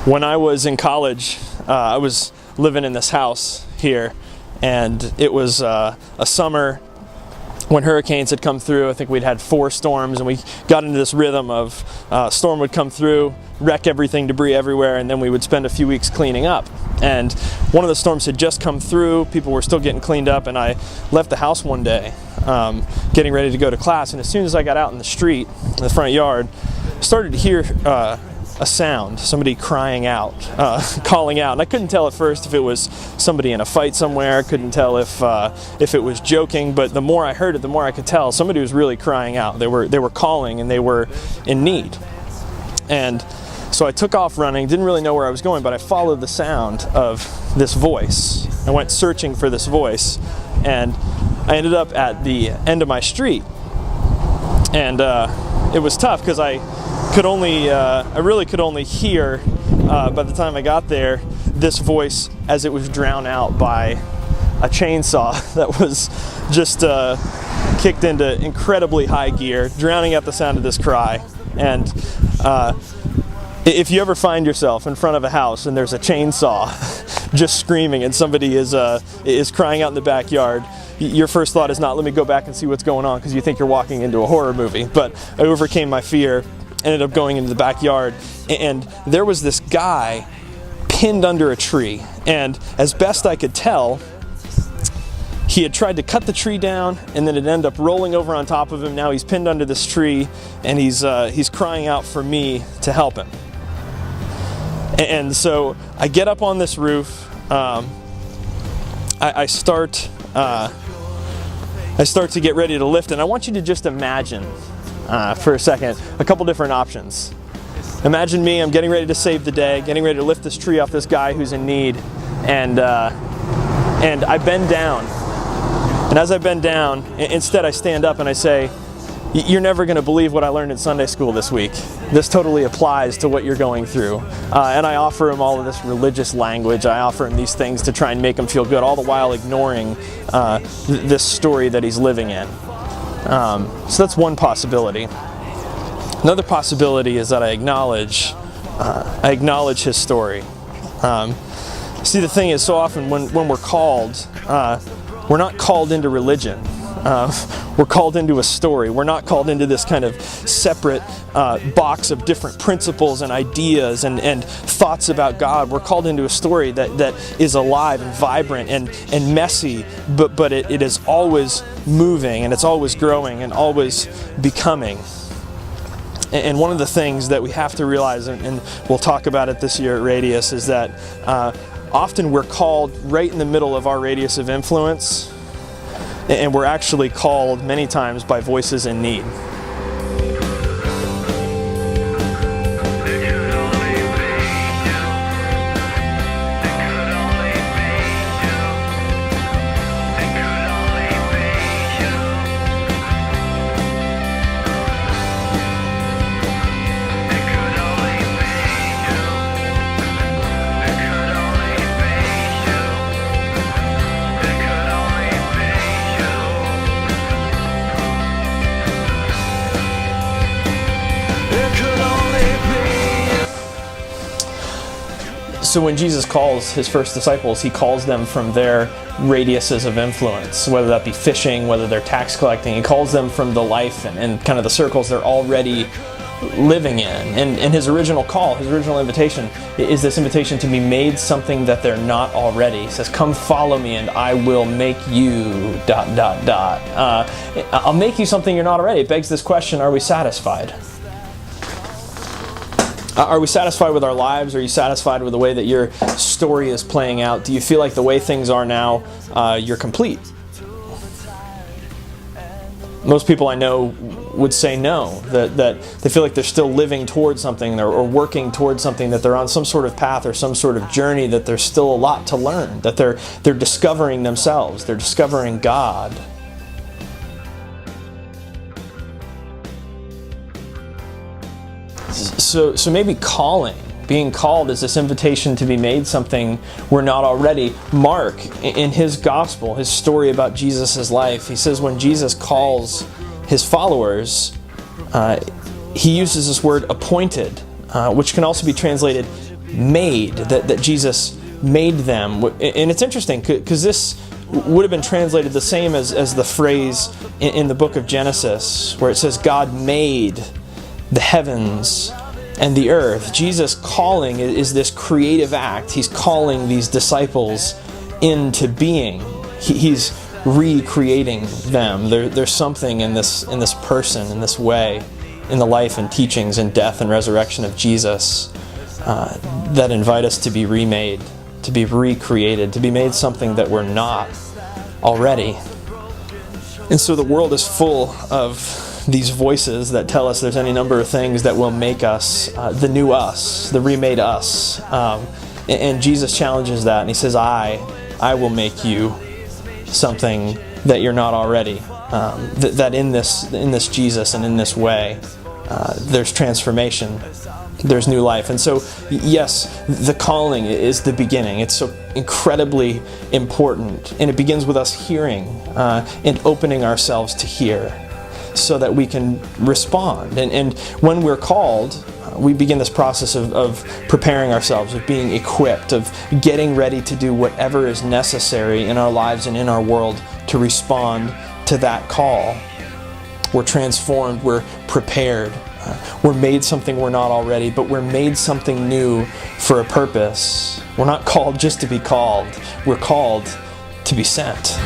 When I was in college, I was living in this house here, and it was a summer when hurricanes had come through. I think we'd had 4 storms, and we got into this rhythm of storm would come through, wreck everything, debris everywhere, and then we would spend a few weeks cleaning up. And one of the storms had just come through, people were still getting cleaned up, and I left the house one day, getting ready to go to class, and as soon as I got out in the street, in the front yard, started to hear a sound, somebody crying out, calling out. And I couldn't tell at first if it was somebody in a fight somewhere. I couldn't tell if it was joking, but the more I heard it, the more I could tell somebody was really crying out. They were calling, and they were in need. And so I took off running, didn't really know where I was going, but I followed the sound of this voice. I went searching for this voice, and I ended up at the end of my street. And it was tough because I really could only hear, by the time I got there, this voice as it was drowned out by a chainsaw that was just kicked into incredibly high gear, drowning out the sound of this cry. And if you ever find yourself in front of a house and there's a chainsaw just screaming and somebody is crying out in the backyard, your first thought is not, let me go back and see what's going on, because you think you're walking into a horror movie. But I overcame my fear, ended up going into the backyard, and there was this guy pinned under a tree. And as best I could tell, he had tried to cut the tree down, and then it ended up rolling over on top of him. Now he's pinned under this tree, and he's crying out for me to help him. And so I get up on this roof. I start to get ready to lift, and I want you to just imagine for a second a couple different options. Imagine me, I'm getting ready to save the day, getting ready to lift this tree off this guy who's in need, and I bend down. And as I bend down, instead I stand up and I say, you're never going to believe what I learned in Sunday school this week. This totally applies to what you're going through. And I offer him all of this religious language. I offer him these things to try and make him feel good, all the while ignoring this story that he's living in. So that's one possibility. Another possibility is that I acknowledge his story. See, the thing is, so often when we're called, we're not called into religion. We're called into a story. We're not called into this kind of separate box of different principles and ideas and thoughts about God. We're called into a story that is alive and vibrant and messy, but it is always moving, and it's always growing and always becoming. And one of the things that we have to realize, and we'll talk about it this year at Radius, is that often we're called right in the middle of our radius of influence, and we're actually called many times by voices in need. So when Jesus calls his first disciples, he calls them from their radiuses of influence, whether that be fishing, whether they're tax collecting. He calls them from the life and kind of the circles they're already living in. And his original call, his original invitation, is this invitation to be made something that they're not already. He says, come follow me and I will make you ... I'll make you something you're not already. It begs this question, are we satisfied? Are we satisfied with our lives? Are you satisfied with the way that your story is playing out? Do you feel like the way things are now, you're complete? Most people I know would say no, that they feel like they're still living towards something or working towards something, that they're on some sort of path or some sort of journey, that there's still a lot to learn, that they're discovering themselves, they're discovering God. So maybe being called is this invitation to be made something we're not already. Mark, in his gospel, his story about Jesus' life, he says when Jesus calls his followers, he uses this word appointed. which can also be translated made, that Jesus made them. And it's interesting because this would have been translated the same as the phrase in the book of Genesis, where it says God made the heavens and the earth. Jesus calling is this creative act. He's calling these disciples into being. He's recreating them. There's something in this person, in this way, in the life and teachings and death and resurrection of Jesus that invite us to be remade, to be recreated, to be made something that we're not already. And so the world is full of these voices that tell us there's any number of things that will make us the new us, the remade us. And Jesus challenges that, and he says, I will make you something that you're not already. That in this Jesus and in this way, there's transformation, there's new life. And so, yes, the calling is the beginning. It's so incredibly important, and it begins with us hearing and opening ourselves to hear, so that we can respond. And when we're called, we begin this process of preparing ourselves, of being equipped, of getting ready to do whatever is necessary in our lives and in our world to respond to that call. We're transformed, we're prepared, we're made something we're not already, but we're made something new for a purpose. We're not called just to be called, we're called to be sent.